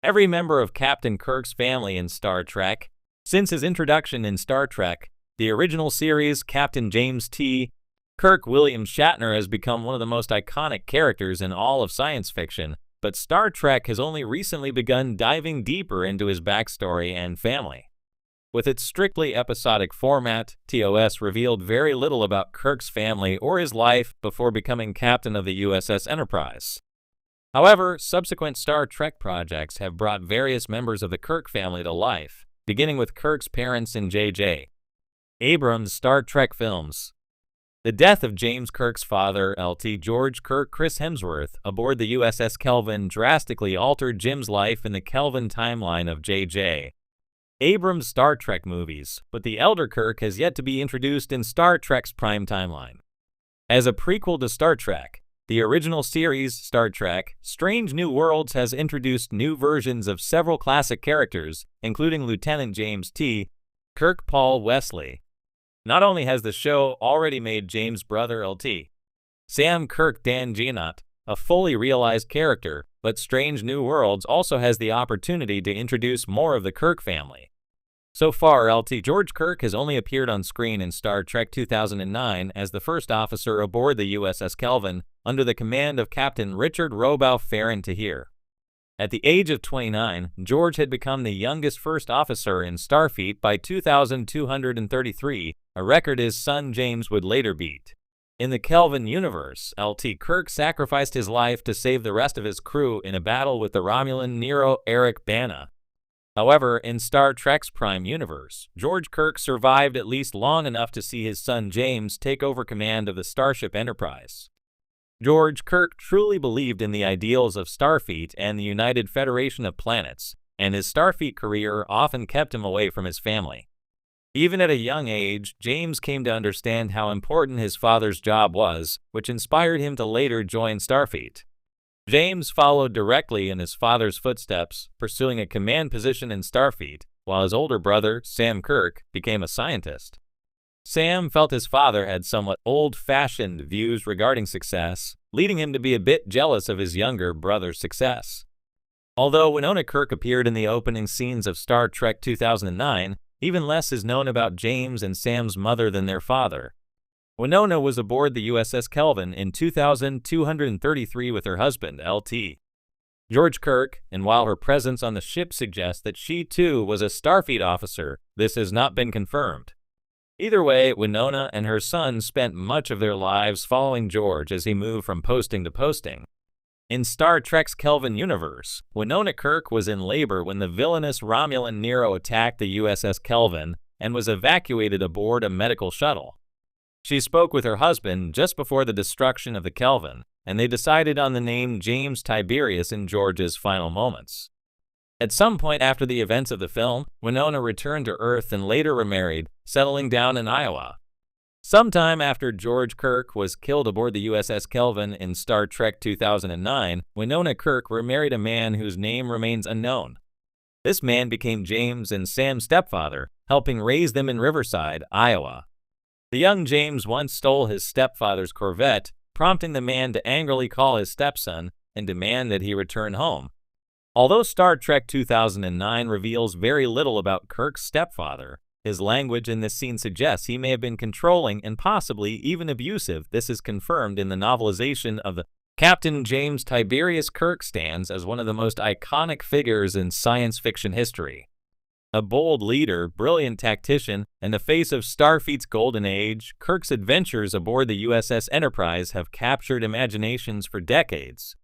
Every member of Captain Kirk's family in Star Trek. Since his introduction in Star Trek, the original series, Captain James T. Kirk William Shatner has become one of the most iconic characters in all of science fiction, but Star Trek has only recently begun diving deeper into his backstory and family. With its strictly episodic format, TOS revealed very little about Kirk's family or his life before becoming captain of the USS Enterprise. However, subsequent Star Trek projects have brought various members of the Kirk family to life, beginning with Kirk's parents in J.J. Abrams' Star Trek films. The death of James Kirk's father, Lt. George Kirk Chris Hemsworth, aboard the USS Kelvin drastically altered Jim's life in the Kelvin timeline of J.J. Abrams' Star Trek movies, but the elder Kirk has yet to be introduced in Star Trek's prime timeline. As a prequel to Star Trek, the original series, Star Trek: Strange New Worlds, has introduced new versions of several classic characters, including Lieutenant James T. Kirk Paul Wesley. Not only has the show already made James' brother Lt. Sam Kirk Dan Gianot a fully realized character, but Strange New Worlds also has the opportunity to introduce more of the Kirk family. So far, Lt. George Kirk has only appeared on screen in Star Trek 2009 as the first officer aboard the USS Kelvin, under the command of Captain Richard Robow Farron-Tahir. At the age of 29, George had become the youngest first officer in Starfleet by 2,233, a record his son James would later beat. In the Kelvin universe, Lt. Kirk sacrificed his life to save the rest of his crew in a battle with the Romulan Nero Eric Bana. However, in Star Trek's Prime Universe, George Kirk survived at least long enough to see his son James take over command of the Starship Enterprise. George Kirk truly believed in the ideals of Starfleet and the United Federation of Planets, and his Starfleet career often kept him away from his family. Even at a young age, James came to understand how important his father's job was, which inspired him to later join Starfleet. James followed directly in his father's footsteps, pursuing a command position in Starfleet, while his older brother, Sam Kirk, became a scientist. Sam felt his father had somewhat old-fashioned views regarding success, leading him to be a bit jealous of his younger brother's success. Although Winona Kirk appeared in the opening scenes of Star Trek 2009, even less is known about James and Sam's mother than their father. Winona was aboard the USS Kelvin in 2233 with her husband, Lt. George Kirk, and while her presence on the ship suggests that she too was a Starfleet officer, this has not been confirmed. Either way, Winona and her son spent much of their lives following George as he moved from posting to posting. In Star Trek's Kelvin universe, Winona Kirk was in labor when the villainous Romulan Nero attacked the USS Kelvin and was evacuated aboard a medical shuttle. She spoke with her husband just before the destruction of the Kelvin, and they decided on the name James Tiberius in George's final moments. At some point after the events of the film, Winona returned to Earth and later remarried, settling down in Iowa. Sometime after George Kirk was killed aboard the USS Kelvin in Star Trek 2009, Winona Kirk remarried a man whose name remains unknown. This man became James and Sam's stepfather, helping raise them in Riverside, Iowa. The young James once stole his stepfather's Corvette, prompting the man to angrily call his stepson and demand that he return home. Although Star Trek 2009 reveals very little about Kirk's stepfather, his language in this scene suggests he may have been controlling and possibly even abusive. This is confirmed in the novelization of the Captain James Tiberius Kirk stands as one of the most iconic figures in science fiction history. A bold leader, brilliant tactician, and the face of Starfleet's golden age, Kirk's adventures aboard the USS Enterprise have captured imaginations for decades.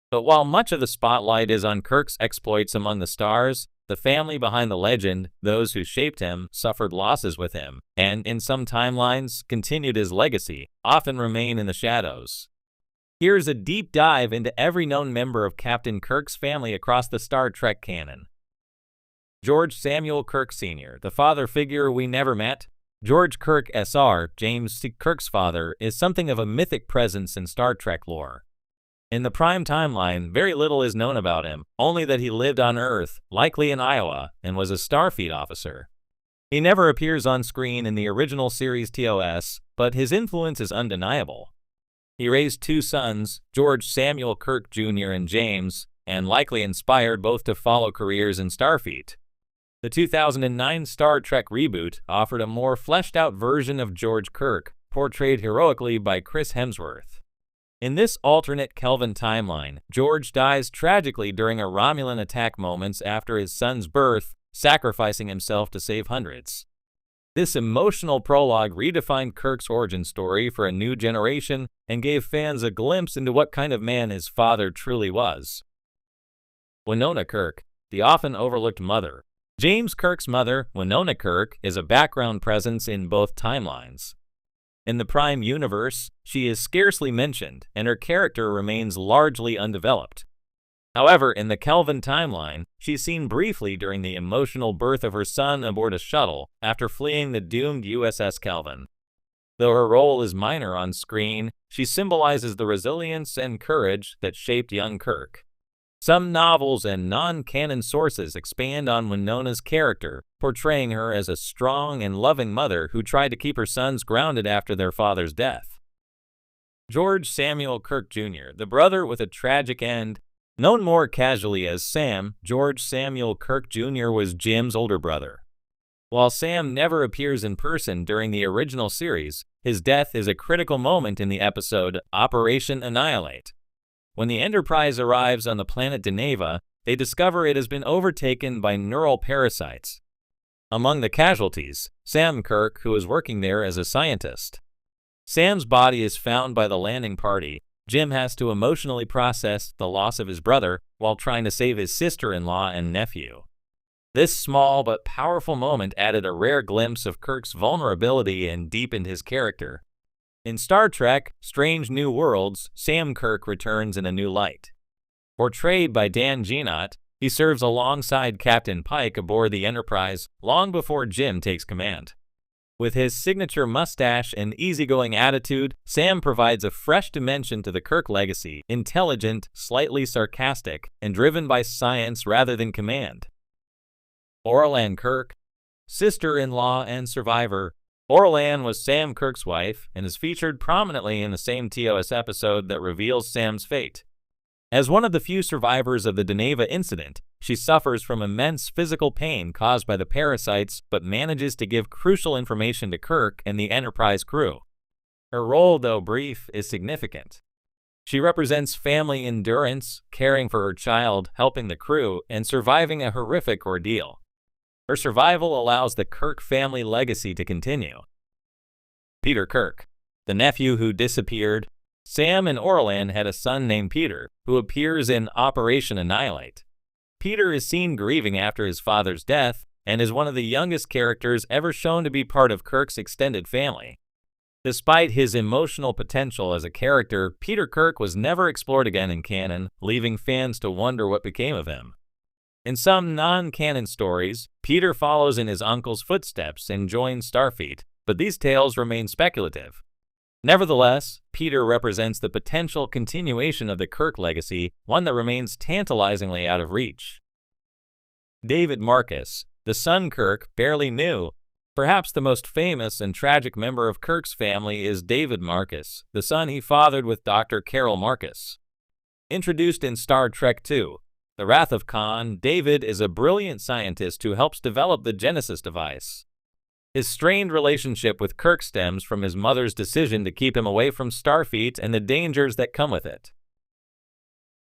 But while much of the spotlight is on Kirk's exploits among the stars, the family behind the legend, those who shaped him, suffered losses with him, and in some timelines, continued his legacy, often remain in the shadows. Here's a deep dive into every known member of Captain Kirk's family across the Star Trek canon. George Samuel Kirk Sr., the father figure we never met. George Kirk Sr., James C. Kirk's father, is something of a mythic presence in Star Trek lore. In the Prime timeline, very little is known about him, only that he lived on Earth, likely in Iowa, and was a Starfleet officer. He never appears on screen in the original series TOS, but his influence is undeniable. He raised two sons, George Samuel Kirk Jr. and James, and likely inspired both to follow careers in Starfleet. The 2009 Star Trek reboot offered a more fleshed-out version of George Kirk, portrayed heroically by Chris Hemsworth. In this alternate Kelvin timeline, George dies tragically during a Romulan attack moments after his son's birth, sacrificing himself to save hundreds. This emotional prologue redefined Kirk's origin story for a new generation and gave fans a glimpse into what kind of man his father truly was. Winona Kirk, the often overlooked mother. James Kirk's mother, Winona Kirk, is a background presence in both timelines. In the Prime universe, she is scarcely mentioned, and her character remains largely undeveloped. However, in the Kelvin timeline, she's seen briefly during the emotional birth of her son aboard a shuttle after fleeing the doomed USS Kelvin. Though her role is minor on screen, she symbolizes the resilience and courage that shaped young Kirk. Some novels and non-canon sources expand on Winona's character, portraying her as a strong and loving mother who tried to keep her sons grounded after their father's death. George Samuel Kirk Jr., the brother with a tragic end. Known more casually as Sam, George Samuel Kirk Jr. was Jim's older brother. While Sam never appears in person during the original series, his death is a critical moment in the episode Operation Annihilate. When the Enterprise arrives on the planet Deneva, they discover it has been overtaken by neural parasites. Among the casualties, Sam Kirk, who is working there as a scientist. Sam's body is found by the landing party. Jim has to emotionally process the loss of his brother while trying to save his sister-in-law and nephew. This small but powerful moment added a rare glimpse of Kirk's vulnerability and deepened his character. In Star Trek: Strange New Worlds, Sam Kirk returns in a new light. Portrayed by Dan Jean-luc, he serves alongside Captain Pike aboard the Enterprise long before Jim takes command. With his signature mustache and easygoing attitude, Sam provides a fresh dimension to the Kirk legacy, intelligent, slightly sarcastic, and driven by science rather than command. Orlan Kirk, sister-in-law and survivor. Orlan was Sam Kirk's wife and is featured prominently in the same TOS episode that reveals Sam's fate. As one of the few survivors of the Deneva incident, she suffers from immense physical pain caused by the parasites but manages to give crucial information to Kirk and the Enterprise crew. Her role, though brief, is significant. She represents family endurance, caring for her child, helping the crew, and surviving a horrific ordeal. Her survival allows the Kirk family legacy to continue. Peter Kirk, the nephew who disappeared. Sam and Orlan had a son named Peter, who appears in Operation Annihilate. Peter is seen grieving after his father's death and is one of the youngest characters ever shown to be part of Kirk's extended family. Despite his emotional potential as a character, Peter Kirk was never explored again in canon, leaving fans to wonder what became of him. In some non-canon stories, Peter follows in his uncle's footsteps and joins Starfleet, but these tales remain speculative. Nevertheless, Peter represents the potential continuation of the Kirk legacy, one that remains tantalizingly out of reach. David Marcus, the son Kirk barely knew. Perhaps the most famous and tragic member of Kirk's family is David Marcus, the son he fathered with Dr. Carol Marcus. Introduced in Star Trek II, The Wrath of Khan, David is a brilliant scientist who helps develop the Genesis device. His strained relationship with Kirk stems from his mother's decision to keep him away from Starfleet and the dangers that come with it.